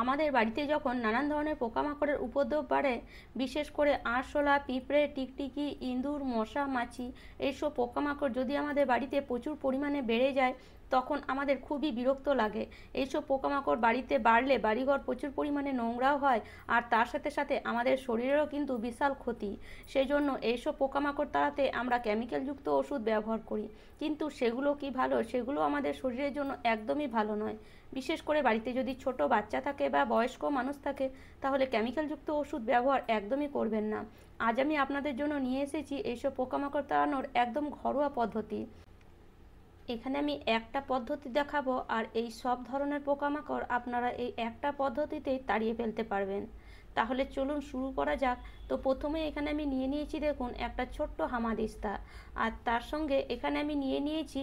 আমাদের বাড়িতে যখন নানান ধরনের পোকামাকড়ের উপদ্রব বাড়ে, বিশেষ করে আরশোলা, পিঁপড়ে, টিকটিকি, ইঁদুর, মশা, মাছি, এইসব পোকামাকড় যদি আমাদের বাড়িতে প্রচুর পরিমাণে বেড়ে যায়, তখন আমাদের খুবই বিরক্ত লাগে। এইসব পোকামাকড় বাড়িতে বাড়লে বাড়িঘর প্রচুর পরিমাণে নোংরাও হয়, আর তার সাথে সাথে আমাদের শরীরেরও কিন্তু বিশাল ক্ষতি। সেই জন্য এইসব পোকামাকড় তাড়াতে আমরা কেমিক্যালযুক্ত ওষুধ ব্যবহার করি, কিন্তু সেগুলো কি ভালো? সেগুলো আমাদের শরীরের জন্য একদমই ভালো নয়। বিশেষ করে বাড়িতে যদি ছোট বাচ্চা থাকে বা বয়স্ক মানুষ থাকে, তাহলে কেমিক্যালযুক্ত ওষুধ ব্যবহার একদমই করবেন না। আজ আমি আপনাদের জন্য নিয়ে এসেছি এইসব পোকামাকড় তাড়ানোর একদম ঘরোয়া পদ্ধতি। এখানে আমি একটা পদ্ধতি দেখাবো, আর এই সব ধরনের পোকামাকড় আপনারা এই একটা পদ্ধতিতেই তাড়িয়ে ফেলতে পারবেন। তাহলে চলুন শুরু করা যাক। তো প্রথমে এখানে আমি নিয়ে নিয়েছি, দেখুন, একটা ছোট্ট হামাদিস্তা, আর তার সঙ্গে এখানে আমি নিয়ে নিয়েছি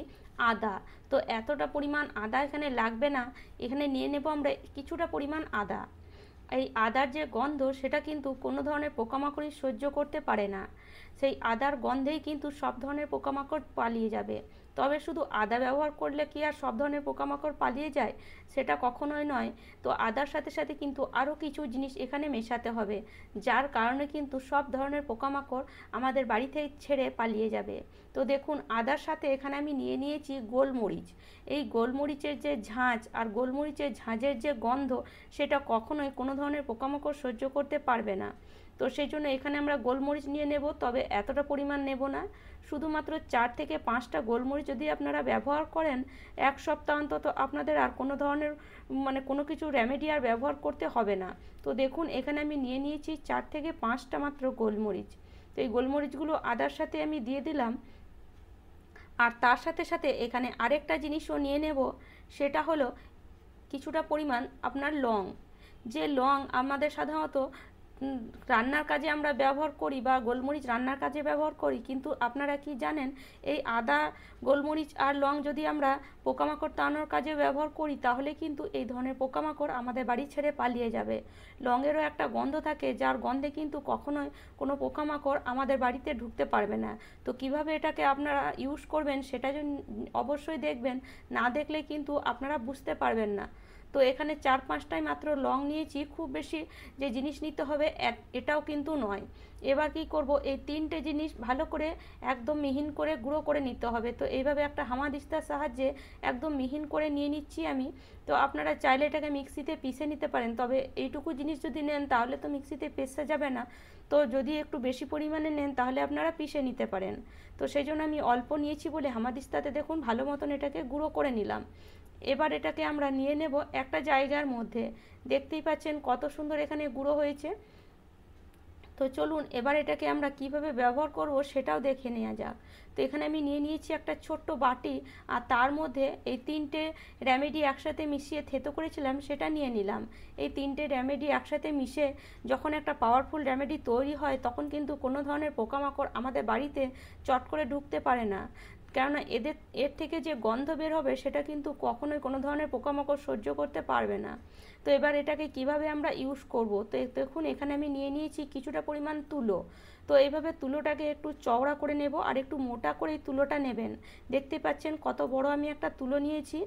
আদা। তো এতটা পরিমাণ আদা এখানে লাগবে না, এখানে নিয়ে নেব আমরা কিছুটা পরিমাণ আদা। এই আদার যে গন্ধ, সেটা কিন্তু কোনো ধরনের পোকামাকড়ই সহ্য করতে পারে না। সেই আদার গন্ধেই কিন্তু সব ধরনের পোকামাকড় পালিয়ে যাবে। তবে শুধু আদা ব্যবহার করলে কি আর সব ধরনের পোকামাকড় পালিয়ে যায়? সেটা কখনোই নয়। তো আদার সাথে সাথে কিন্তু আরও কিছু জিনিস এখানে মেশাতে হবে, যার কারণে কিন্তু সব ধরনের পোকামাকড় আমাদের বাড়ি থেকে ছেড়ে পালিয়ে যাবে। তো দেখুন, আদার সাথে এখানে আমি নিয়ে নিয়েছি গোলমরিচ। এই গোলমরিচের যে ঝাঁঝ আর গোলমরিচের ঝাঁঝের যে গন্ধ, সেটা কখনোই কোনো ধরনের পোকামাকড় সহ্য করতে পারবে না। তো সেই জন্য এখানে আমরা গোলমরিচ নিয়ে নেব, তবে এতটা পরিমাণ নেব না। শুধুমাত্র 4 থেকে 5টা গোলমরিচ যদি আপনারা ব্যবহার করেন, এক সপ্তাহ অন্তত আপনাদের আর কোনো ধরনের কোনো কিছু রেমেডি আর ব্যবহার করতে হবে না। তো দেখুন, এখানে আমি নিয়ে নিয়েছি 4 থেকে 5টা মাত্র গোলমরিচ। তো এই গোলমরিচগুলো আদার সাথে আমি দিয়ে দিলাম। আর তার সাথে সাথে এখানে আরেকটা জিনিসও নিয়ে নেব, সেটা হলো কিছুটা পরিমাণ আপনার লং। যে লং আমাদের সাধারণত রান্নার কাজে আমরা ব্যবহার করি, বা গোলমরিচ রান্নার কাজে ব্যবহার করি, কিন্তু আপনারা কি জানেন, এই আদা, গোলমরিচ আর লং যদি আমরা পোকামাকড় তাড়ানোর কাজে ব্যবহার করি, তাহলে কিন্তু এই ধরনের পোকামাকড় আমাদের বাড়ি ছেড়ে পালিয়ে যাবে। লংয়েরও একটা গন্ধ থাকে, যার গন্ধে কিন্তু কখনোই কোনো পোকামাকড় আমাদের বাড়িতে ঢুকতে পারবে না। তো কিভাবে এটাকে আপনারা ইউজ করবেন সেটা অবশ্যই দেখবেন, না দেখলে কিন্তু আপনারা বুঝতে পারবেন না। তো এখানে 4-5টাই মাত্র লং নিয়েছি, খুব বেশি যে জিনিস নিতে হবে এটাও কিন্তু নয়। এবার কি করব, এই 3টে জিনিস ভালো করে একদম মিহিন করে গুঁড়ো করে নিতে হবে। তো এইভাবে একটা হামাদিস্তার সাহায্যে একদম মিহিন করে নিয়ে নিচ্ছি আমি। তো আপনারা চাইলে এটাকে মিক্সিতে পিষে নিতে পারেন, তবে এইটুকু জিনিস যদি নেন তাহলে তো মিক্সিতে পেষা যাবে না। তো যদি একটু বেশি পরিমাণে নেন তাহলে আপনারা পিষে নিতে পারেন। তো সেই জন্য আমি অল্প নিয়েছি বলে হামাদিস্তাতে দেখুন ভালো মতন এটাকে গুঁড়ো করে নিলাম। এবার এটাকে আমরা নিয়ে নেব একটা জায়গার মধ্যে। দেখতেই পাচ্ছেন কত সুন্দর এখানে গুঁড়ো হয়েছে। তো চলুন এবার এটাকে আমরা কিভাবে ব্যবহার করব সেটাও দেখে নেওয়া যাক। তো এখানে আমি নিয়ে নিয়েছি একটা ছোট্ট বাটি, আর তার মধ্যে এই 3টে রেমেডি একসাথে মিশিয়ে থেতো করেছিলাম সেটা নিয়ে নিলাম। এই 3টে রেমেডি একসাথে মিশে যখন একটা পাওয়ারফুল রেমেডি তৈরি হয়, তখন কিন্তু কোনো ধরনের পোকামাকড় আমাদের বাড়িতে চট করে ঢুকতে পারে না। কেননা এর থেকে যে গন্ধ বের হবে, সেটা কিন্তু কখনোই কোনো ধরনের পোকামাকড় সহ্য করতে পারবে না। তো এবার এটাকে কিভাবে আমরা ইউজ করব, তো দেখুন এখানে আমি নিয়ে নিয়েছি কিছুটা পরিমাণ তুলো। তো এইভাবে তুলোটাকে একটু চওড়া করে নেব, আর একটু মোটা করে এই তুলোটা নেবেন। দেখতে পাচ্ছেন কত বড় আমি একটা তুলো নিয়েছি।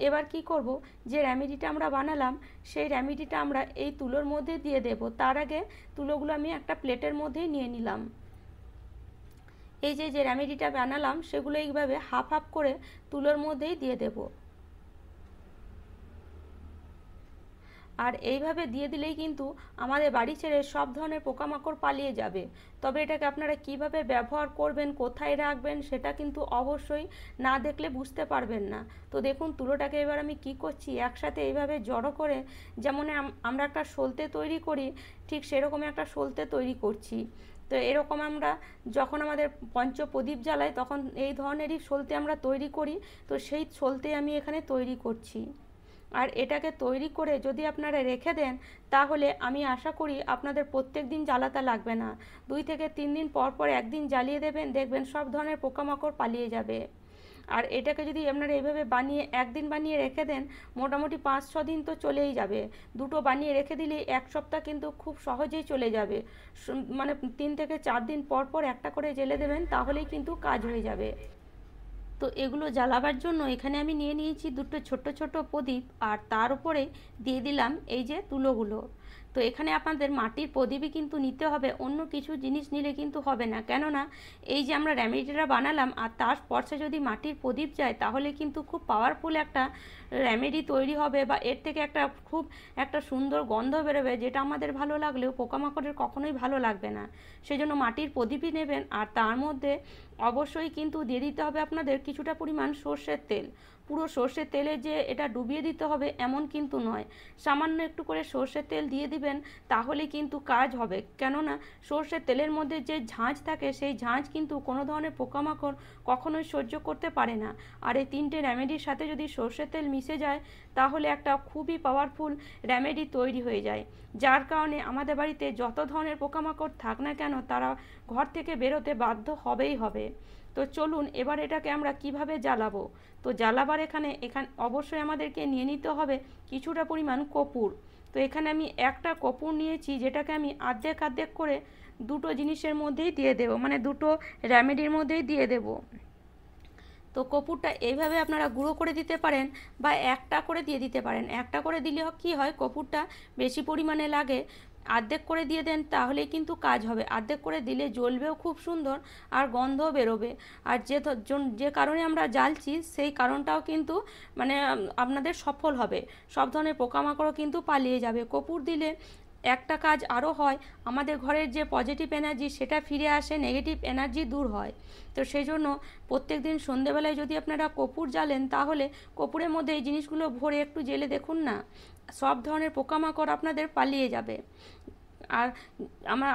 এবার কি করব, যে রেমেডিটা আমরা বানালাম, সেই রেমেডিটা আমরা এই তুলোর মধ্যে দিয়ে দেব। তার আগে তুলোগুলো আমি একটা প্লেটের মধ্যেই নিয়ে নিলাম। এই যে যে রেমেডিটা বানালাম, সেগুলো এইভাবে হাফ হাফ করে তুলোর মধ্যেই দিয়ে দেব। আর এইভাবে দিয়ে দিলেই কিন্তু আমাদের বাড়ি ছেড়ে সব ধরনের পোকামাকড় পালিয়ে যাবে। তবে এটাকে আপনারা কিভাবে ব্যবহার করবেন, কোথায় রাখবেন, সেটা কিন্তু অবশ্যই না দেখলে বুঝতে পারবেন না। তো দেখুন তুলোটাকে এবার আমি কি করছি, একসাথে এইভাবে জড়ো করে, যেমন আমরা একটা সলতে তৈরি করি, ঠিক সেরকম একটা সলতে তৈরি করছি। তো এরকম আমরা যখন আমাদের পঞ্চপ্রদীপ জ্বালাই, তখন এই ধরনেরই সলতে আমরা তৈরি করি। তো সেই সলতে আমি এখানে তৈরি করছি। আর এটাকে তৈরি করে যদি আপনারা রেখে দেন, তাহলে আমি আশা করি আপনাদের প্রত্যেক দিন জ্বালাতে লাগবে না। 2 থেকে 3 দিন পর পর একদিন জ্বালিয়ে দেবেন, দেখবেন সব ধরনের পোকামাকড় পালিয়ে যাবে। আর এটাকে যদি আপনারা এইভাবে বানিয়ে একদিন বানিয়ে রেখে দেন, মোটামুটি 5-6 দিন তো চলেই যাবে। দুটো বানিয়ে রেখে দিলে 1 সপ্তাহ কিন্তু খুব সহজেই চলে যাবে। 3 থেকে 4 দিন পর পর একটা করে জেলে দেবেন, তাহলেই কিন্তু কাজ হয়ে যাবে। তো এগুলো জ্বালাবার জন্য এখানে আমি নিয়ে নিয়েছি দুটো ছোট ছোট প্রদীপ, আর তার উপরে দিয়ে দিলাম এই যে তুলোগুলো। তো এখানে আপনাদের মাটির প্রদীপই কিন্তু নিতে হবে, অন্য কিছু জিনিস নিলে কিন্তু হবে না, কেননা এই যে আমরা রেমেডিটা বানালাম আর তার স্পর্শে যদি মাটির প্রদীপ যায় তাহলে কিন্তু খুব পাওয়ারফুল একটা রেমেডি তৈরি হবে, বা এর থেকে খুব একটা সুন্দর গন্ধ বেরোবে, যেটা আমাদের ভালো লাগলেও পোকামাকড়ের কখনোই ভালো লাগবে না। সেজন্য মাটির প্রদীপই নেবেন, আর তার মধ্যে অবশ্যই কিন্তু দিয়ে দিতে হবে আপনাদের কিছুটা পরিমাণ সর্ষের তেল। পুরো সর্ষের তেলে যে এটা ডুবিয়ে দিতে হবে এমন কিন্তু নয়, সামান্য একটু করে সর্ষের তেল দিয়ে দিবেন, তাহলে কিন্তু কাজ হবে। কেননা সর্ষের তেলের মধ্যে যে ঝাঁঝ থাকে সেই ঝাঁঝ কিন্তু কোনো ধরনের পোকামাকড় কখনোই সহ্য করতে পারে না। আর এই তিনটে রেমেডির সাথে যদি সর্ষের তেল মিশে যায় তাহলে একটা খুবই পাওয়ারফুল রেমেডি তৈরি হয়ে যায়, যার কারণে আমাদের বাড়িতে যত ধরনের পোকামাকড় থাক না কেন তারা ঘর থেকে বেরোতে বাধ্য হবেই হবে। তো চলুন এবার এটাকে আমরা কিভাবে জ্বালাবো। তো জ্বালাবার এখানে অবশ্যই আমাদেরকে নিয়ে নিতে হবে কিছুটা পরিমাণ কর্পূর। তো এখানে আমি একটা কর্পূর নিয়েছি, যেটাকে আমি আর্ধেক আর্ধেক করে দুটো জিনিসের মধ্যেই দিয়ে দেবো, মানে দুটো রেমেডির মধ্যেই দিয়ে দেবো। তো কর্পূরটা এইভাবে আপনারা গুঁড়ো করে দিতে পারেন বা একটা করে দিয়ে দিতে পারেন। একটা করে দিলে কী হয়, কর্পূরটা বেশি পরিমাণে লাগে, অর্ধেক করে দিয়ে দেন তাহলেই কিন্তু কাজ হবে। অর্ধেক করে দিলে জ্বলবেও খুব সুন্দর আর গন্ধও বেরোবে। আর যে কারণে আমরা জ্বালছি সেই কারণটাও কিন্তু মানে আপনাদের সফল হবে, সব ধরনের পোকামাকড়ও কিন্তু পালিয়ে যাবে। কর্পূর দিলে একটা কাজ আরও হয়, আমাদের ঘরের যে পজিটিভ এনার্জি সেটা ফিরে আসে, নেগেটিভ এনার্জি দূর হয়। তো সেই জন্য প্রত্যেক দিন সন্ধেবেলায় যদি আপনারা কর্পূর জ্বালেন তাহলে কর্পূরের মধ্যে এই জিনিসগুলো ভরে একটু জ্বেলে দেখুন না, সব ধরনের পোকামাকড় আপনাদের পালিয়ে যাবে। আর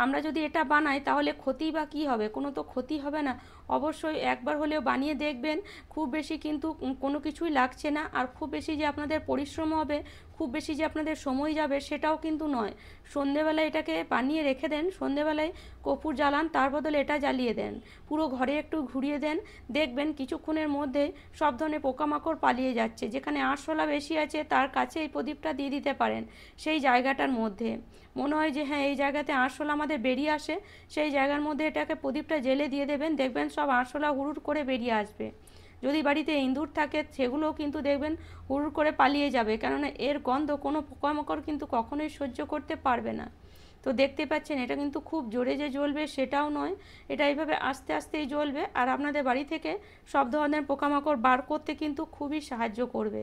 আমরা যদি এটা বানাই তাহলে ক্ষতি বা কী হবে, কোনো তো ক্ষতি হবে না। অবশ্যই একবার হলেও বানিয়ে দেখবেন, খুব বেশি কিন্তু কোনো কিছুই লাগছে না, আর খুব বেশি যে আপনাদের পরিশ্রম হবে, খুব বেশি যে আপনাদের সময় যাবে সেটাও কিন্তু নয়। সন্ধেবেলায় এটাকে বানিয়ে রেখে দেন, সন্ধেবেলায় কর্পূর জ্বালান, তার বদলে এটা জ্বালিয়ে দেন, পুরো ঘরে একটু ঘুরিয়ে দেন, দেখবেন কিছুক্ষণের মধ্যে সব ধরনের পোকামাকড় পালিয়ে যাচ্ছে। যেখানে আরশোলা বেশি আছে তার কাছে এই প্রদীপটা দিয়ে দিতে পারেন, সেই জায়গাটার মধ্যে মনে হয় যে হ্যাঁ এই জায়গাতে আরশোলা আমাদের বেরিয়ে আসে, সেই জায়গার মধ্যে এটাকে প্রদীপটা জ্বেলে দিয়ে দেবেন, দেখবেন সব আরশোলা হুড়ুর করে বেরিয়ে আসবে। যদি বাড়িতে ইঁদুর থাকে সেগুলোও কিন্তু দেখবেন হুড়ুর করে পালিয়ে যাবে, কেননা এর গন্ধ কোনো পোকামাকড় কিন্তু কখনোই সহ্য করতে পারবে না। তো দেখতে পাচ্ছেন এটা কিন্তু খুব জোরে যে জ্বলবে সেটাও নয়, এটা এইভাবে আস্তে আস্তেই জ্বলবে, আর আপনাদের বাড়ি থেকে সব ধরনের পোকামাকড় বার করতে কিন্তু খুবই সাহায্য করবে।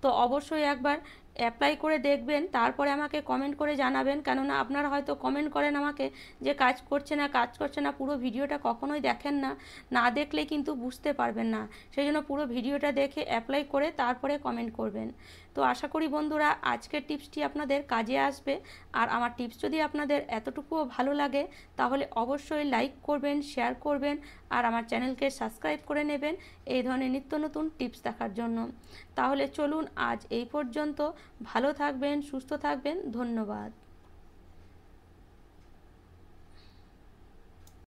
তো অবশ্যই একবার অ্যাপ্লাই করে দেখবেন, তারপরে আমাকে কমেন্ট করে জানাবেন, কেননা আপনারা হয়তো কমেন্ট করেন আমাকে যে কাজ করছে না, পুরো ভিডিওটা কখনোই দেখেন না, না দেখলে কিন্তু বুঝতে পারবেন না। সেই জন্য পুরো ভিডিওটা দেখে অ্যাপ্লাই করে তারপরে কমেন্ট করবেন। তো আশা করি বন্ধুরা আজকের টিপসটি আপনাদের কাজে আসবে, আর আমার টিপস যদি আপনাদের এতটুকুও ভালো লাগে তাহলে অবশ্যই লাইক করবেন, শেয়ার করবেন, আর আমার চ্যানেলকে সাবস্ক্রাইব করে নেবেন এই ধরনের নিত্য নতুন টিপস দেখার জন্য। তাহলে চলুন আজ এই পর্যন্ত, ভালো থাকবেন, সুস্থ থাকবেন, ধন্যবাদ।